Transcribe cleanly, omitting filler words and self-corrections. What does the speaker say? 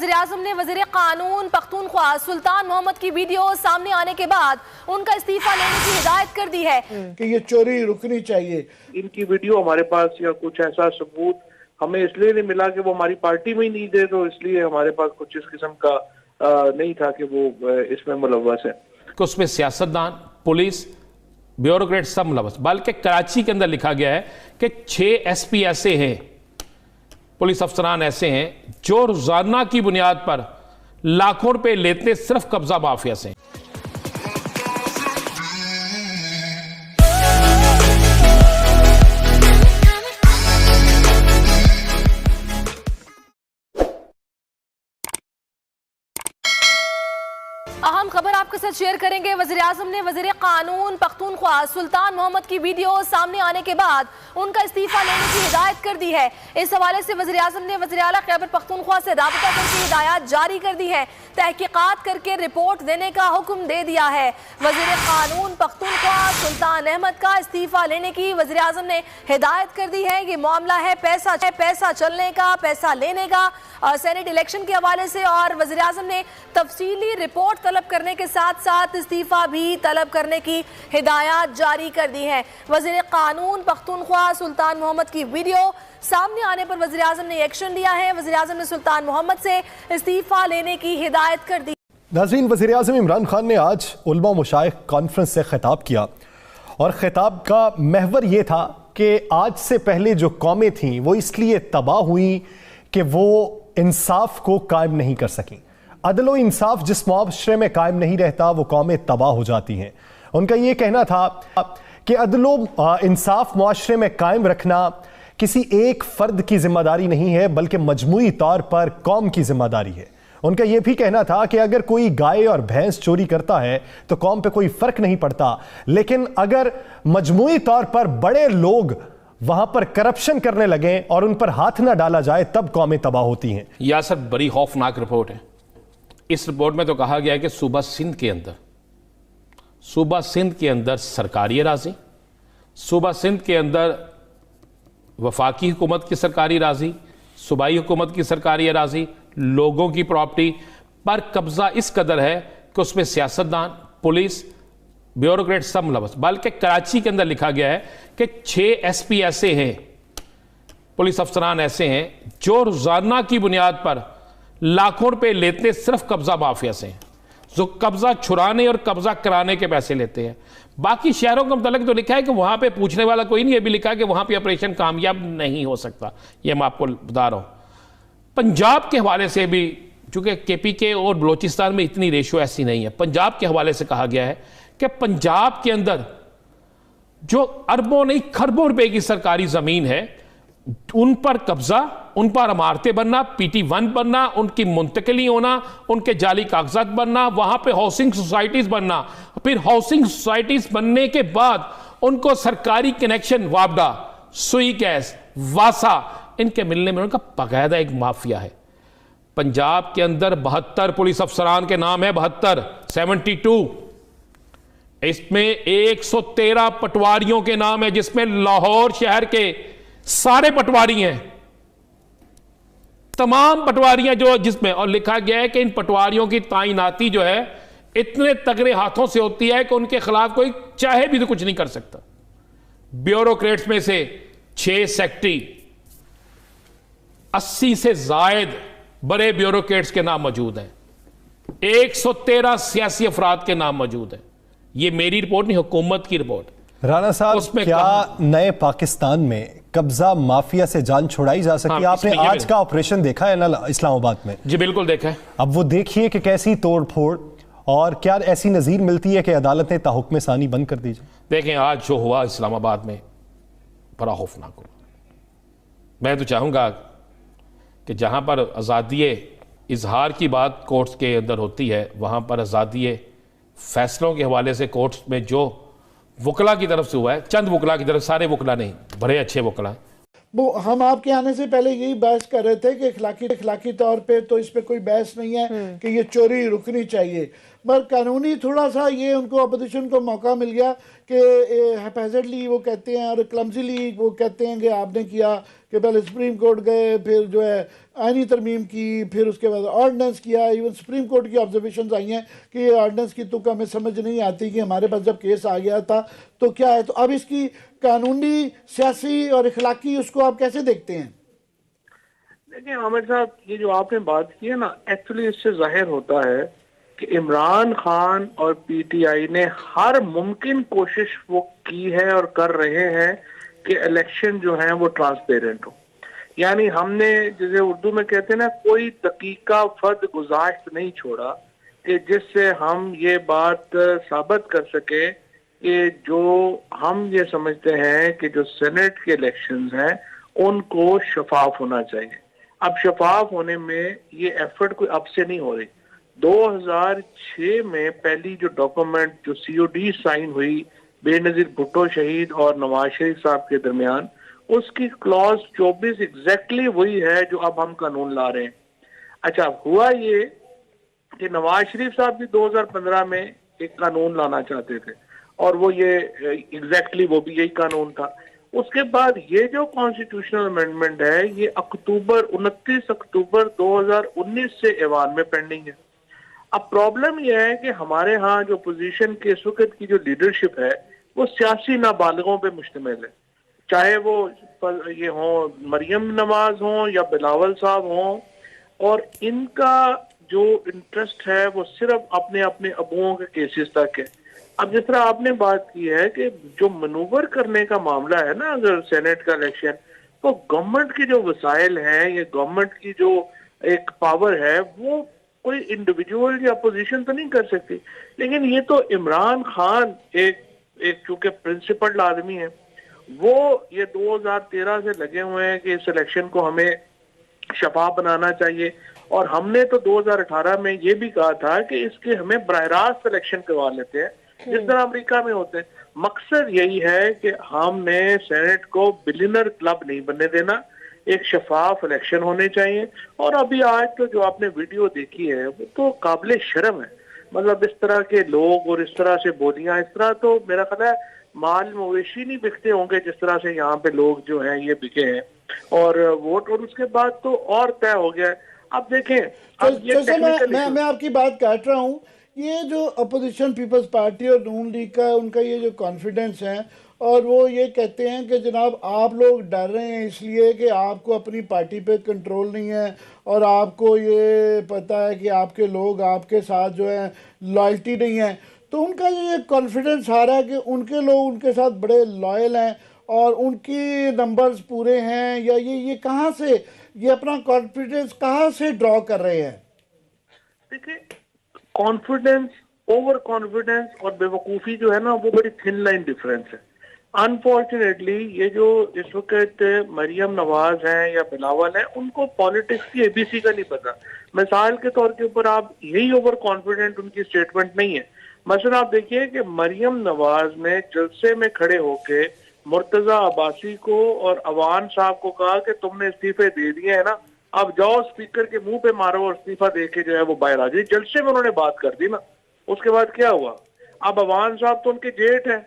वज़ीर-ए-आज़म ने वज़ीर कानून पख्तूनख्वा सुल्तान मोहम्मद की वीडियो सामने आने के बाद उनका इस्तीफा लेने की हिदायत कर दी है कि ये चोरी रुकनी चाहिए। इनकी वीडियो हमारे पास या कुछ ऐसा सबूत हमें इसलिए नहीं मिला कि वो हमारी पार्टी में ही नहीं थे, तो इसलिए हमारे पास कुछ इस किस्म का नहीं था कि वो इसमें मुलव्वस है। कि उसमें सियासतदान, पुलिस, ब्यूरोक्रेट सब मुलव्वस। बल्कि कराची के अंदर लिखा गया है कि 6 SP ऐसे हैं, पुलिस अफसरान ऐसे हैं जो रोजाना की बुनियाद पर लाखों रुपए लेते सिर्फ कब्जा माफिया से। अहम खबर आपके साथ शेयर करेंगे। वज़ीर-ए-आज़म ने वज़ीर कानून पख्तूनख्वा सुल्तान मोहम्मद की वीडियो सामने आने के बाद उनका इस्तीफा लेने की हिदायत कर दी है। इस हवाले से वज़ीर-ए-आज़म ने वज़ीर आला खैबर पख्तूनख्वा से राबता करके हिदायत जारी कर दी है, तहकीकात करके रिपोर्ट देने का हुक्म दे दिया है। वज़ीर कानून पख्तूनख्वा सुल्तान अहमद का इस्तीफा लेने की वज़ीर-ए-आज़म ने हिदायत कर दी है। ये मामला है पैसा चलने का, पैसा लेने का, सेनेट इलेक्शन के हवाले से। और वज़ीर-ए-आज़म ने तफसीली रिपोर्ट तलब करने के साथ साथ इस्तीफा भी तलब करने की हिदायत जारी कर दी है। वज़ीर कानून पख्तूनख्वा सुल्तान मोहम्मद की वीडियो सामने आने पर वज़ीर-ए-आज़म ने एक्शन लिया है। वज़ीर-ए-आज़म ने सुल्तान मोहम्मद से इस्तीफा लेने की हिदायत कर दी। नाज़रीन, वज़ीर-ए-आज़म इमरान खान ने आज उलमा मुशाइख कॉन्फ्रेंस से खिताब किया और खिताब का महवर यह था कि आज से पहले जो कौमें थीं वो इसलिए तबाह हुई कि वो इंसाफ को कायम नहीं कर सकीं। अदल व इंसाफ जिस मुआशरे में कायम नहीं रहता वो कौमें तबाह हो जाती हैं। उनका ये कहना था कि अदल व इंसाफ मुआशरे में कायम रखना किसी एक फ़र्द की जिम्मेदारी नहीं है बल्कि मजमूई तौर पर कौम की जिम्मेदारी है। उनका यह भी कहना था कि अगर कोई गाय और भैंस चोरी करता है तो कौम पे कोई फ़र्क नहीं पड़ता, लेकिन अगर मजमूई तौर पर बड़े लोग वहां पर करप्शन करने लगे और उन पर हाथ ना डाला जाए तब कौमें तबाह होती हैं। यह सर बड़ी खौफनाक रिपोर्ट है। इस रिपोर्ट में तो कहा गया है कि सूबा सिंध के अंदर सरकारी अराजी, सूबा सिंध के अंदर वफाकी हुकूमत की सरकारी अराजी, सूबाई हुकूमत की सरकारी अराजी, लोगों की प्रॉपर्टी पर कब्जा इस कदर है कि उसमें सियासतदान, पुलिस, ब्यूरोक्रेट सब मुलव्वस। बल्कि कराची के अंदर लिखा गया है कि 6 SP ऐसे हैं, पुलिस अफसरान ऐसे हैं जो रोजाना की बुनियाद पर लाखों रुपए लेते सिर्फ कब्जा माफिया से हैं, जो कब्जा छुड़ाने और कब्जा कराने के पैसे लेते हैं। बाकी शहरों का मतलब तो लिखा है कि वहां पे पूछने वाला कोई नहीं, ये भी लिखा है कि वहां पे ऑपरेशन कामयाब नहीं हो सकता। ये मैं आपको बता रहा हूं। पंजाब के हवाले से भी, चूंकि KPK और बलोचिस्तान में इतनी रेशो ऐसी नहीं है, पंजाब के हवाले से कहा गया है कि पंजाब के अंदर जो अरबों नहीं खरबों रुपए की सरकारी जमीन है उन पर कब्जा, उन पर इमारतें बनना, PT1 बनना, उनकी मुंतकिली होना, उनके जाली कागजात बनना, वहां पे हाउसिंग सोसाइटीज बनना, फिर हाउसिंग सोसाइटीज बनने के बाद उनको सरकारी कनेक्शन, वापडा, सुई गैस, वासा, इनके मिलने में उनका बाकायदा एक माफिया है। पंजाब के अंदर 72 पुलिस अफसरान के नाम है, 72। इसमें 113 पटवारियों के नाम है, जिसमें लाहौर शहर के सारे पटवारी हैं, तमाम पटवारियां जो जिसमें, और लिखा गया है कि इन पटवारियों की तैनाती जो है इतने तगड़े हाथों से होती है कि उनके खिलाफ कोई चाहे भी तो कुछ नहीं कर सकता। ब्यूरोक्रेट्स में से 6 सेक्रेटरी, 80 से जायद बड़े ब्यूरोक्रेट्स के नाम मौजूद हैं, 113 सियासी अफराद के नाम मौजूद हैं। ये मेरी रिपोर्ट नहीं, हुकूमत की रिपोर्ट। राणा साहब, क्या नए पाकिस्तान में कब्जा माफिया से जान छुड़ाई जा सकती है? आपने आज का ऑपरेशन देखा है ना इस्लामाबाद में? जी बिल्कुल देखा है। अब वो देखिए कि कैसी तोड़ फोड़, और क्या ऐसी नजीर मिलती है कि अदालत ने ताहुक्म सानी बंद कर दी जाए? देखें, आज जो हुआ इस्लामाबाद में बड़ा खौफनाक हुआ। मैं तो चाहूंगा कि जहां पर आज़ादी इजहार की बात कोर्ट्स के अंदर होती है, वहां पर आज़ादी फैसलों के हवाले से कोर्ट्स में जो वकला की तरफ से हुआ है, चंद वकला की तरफ, सारे वकला नहीं, बड़े अच्छे वकला हैं, वो हम आपके आने से पहले यही बहस कर रहे थे कि इखलाकी तौर पे तो इस पे कोई बहस नहीं है कि ये चोरी रुकनी चाहिए, पर कानूनी थोड़ा सा ये उनको अपोजिशन को मौका मिल गया कि हैफेजडली वो कहते हैं और क्लमजीली वो कहते हैं कि आपने किया कि पहले सुप्रीम कोर्ट गए, फिर जो है आईनी तरमीम की, फिर उसके बाद ऑर्डिनेंस किया। इवन सुप्रीम कोर्ट की ऑब्जर्वेशन आई हैं कि ये ऑर्डिनेंस की तो हमें समझ नहीं आती कि हमारे पास जब केस आ गया था तो क्या है। तो अब इसकी कानूनी, सियासी और इखलाकी उसको आप कैसे देखते हैं? देखिए आमिर साहब, ये जो आपने बात की है ना, एक्चुअली इससे जाहिर होता है कि इमरान खान और पीटीआई ने हर मुमकिन कोशिश वो की है और कर रहे हैं कि इलेक्शन जो है वो ट्रांसपेरेंट हो। यानी हमने, जैसे उर्दू में कहते हैं ना, कोई दकीका फर्द गुजाश्त नहीं छोड़ा कि जिससे हम ये बात साबित कर सके कि जो हम ये समझते हैं कि जो सेनेट के इलेक्शंस हैं उनको शफाफ होना चाहिए। अब शफाफ होने में ये एफर्ट कोई अब से नहीं हो रही। 2006 में पहली जो डॉक्यूमेंट जो सीओडी साइन हुई बेनजीर भुट्टो शहीद और नवाज शरीफ साहब के दरमियान, उसकी क्लॉज 24 एग्जैक्टली वही है जो अब हम कानून ला रहे हैं। अच्छा, हुआ ये कि नवाज शरीफ साहब भी 2015 में एक कानून लाना चाहते थे और वो ये एग्जैक्टली वो भी यही कानून था। उसके बाद ये जो कॉन्स्टिट्यूशनल अमेंडमेंट है ये 29 अक्टूबर 2019 से ऐवान में पेंडिंग है। अब प्रॉब्लम यह है कि हमारे यहाँ जो पोजीशन के इस वक्त की जो लीडरशिप है वो सियासी नाबालिगों पे मुश्तमिल है, चाहे वो ये हो मरियम नवाज हो या बिलावल साहब हो, और इनका जो इंटरेस्ट है वो सिर्फ अपने अपने अबुओं के केसेस तक है। अब जिस तरह आपने बात की है कि जो मनूवर करने का मामला है ना, अगर सेनेट का इलेक्शन, तो गवर्नमेंट की जो वसाइल हैं, ये गवर्नमेंट की जो एक पावर है, वो कोई इंडिविजुअल या अपोजिशन तो नहीं कर सकती। लेकिन ये तो इमरान खान एक चूंकि प्रिंसिपल आदमी है, वो ये 2013 से लगे हुए हैं कि इस इलेक्शन को हमें शफाफ बनाना चाहिए, और हमने तो 2018 में ये भी कहा था कि इसके हमें बराह रास्त इलेक्शन करवा लेते हैं जिस तरह अमेरिका में होते हैं। मकसद यही है कि हमने सेनेट को बिलियनर क्लब नहीं बनने देना, एक शफाफ इलेक्शन होने चाहिए। और अभी आज तो जो आपने वीडियो देखी है वो तो काबिल शर्म है, मतलब इस तरह के लोग और इस तरह से बोलियां, इस तरह तो मेरा ख्याल है माल मवेशी नहीं बिकते होंगे जिस तरह से यहाँ पे लोग जो हैं ये बिके हैं, और वोट, और उसके बाद तो और तय हो गया। अब देखें, अब ये मैं आपकी बात काट रहा हूँ। ये जो अपोजिशन पीपल्स पार्टी और नून लीग का उनका ये जो कॉन्फिडेंस है, और वो ये कहते हैं कि जनाब आप लोग डर रहे हैं इसलिए कि आपको अपनी पार्टी पे कंट्रोल नहीं है, और आपको ये पता है कि आपके लोग आपके साथ जो है लॉयल्टी नहीं है। तो उनका ये कॉन्फिडेंस आ रहा है कि उनके लोग उनके साथ बड़े लॉयल हैं और उनकी नंबर्स पूरे हैं, या ये कहाँ से ये अपना कॉन्फिडेंस कहाँ से ड्रॉ कर रहे हैं? देखिए, कॉन्फिडेंस, ओवर कॉन्फिडेंस और बेवकूफ़ी जो है ना, वो बड़ी थिन लाइन डिफरेंस है। अनफॉर्चुनेटली ये जो इस वक्त मरियम नवाज हैं या बिलावल हैं, उनको पॉलिटिक्स की एबीसी का नहीं पता। मिसाल के तौर के ऊपर आप यही ओवर कॉन्फिडेंट उनकी स्टेटमेंट नहीं है। मसलन आप देखिए कि मरियम नवाज ने जलसे में खड़े होके मुर्तजा अब्बासी को और अवान साहब को कहा कि तुमने इस्तीफे दे दिए हैं ना, अब जाओ स्पीकर के मुंह पे मारो और इस्तीफा दे के जो है वो बाहर आ जाए। जलसे में उन्होंने बात कर दी ना। उसके बाद क्या हुआ? अब अवान साहब तो उनके जेठ हैं,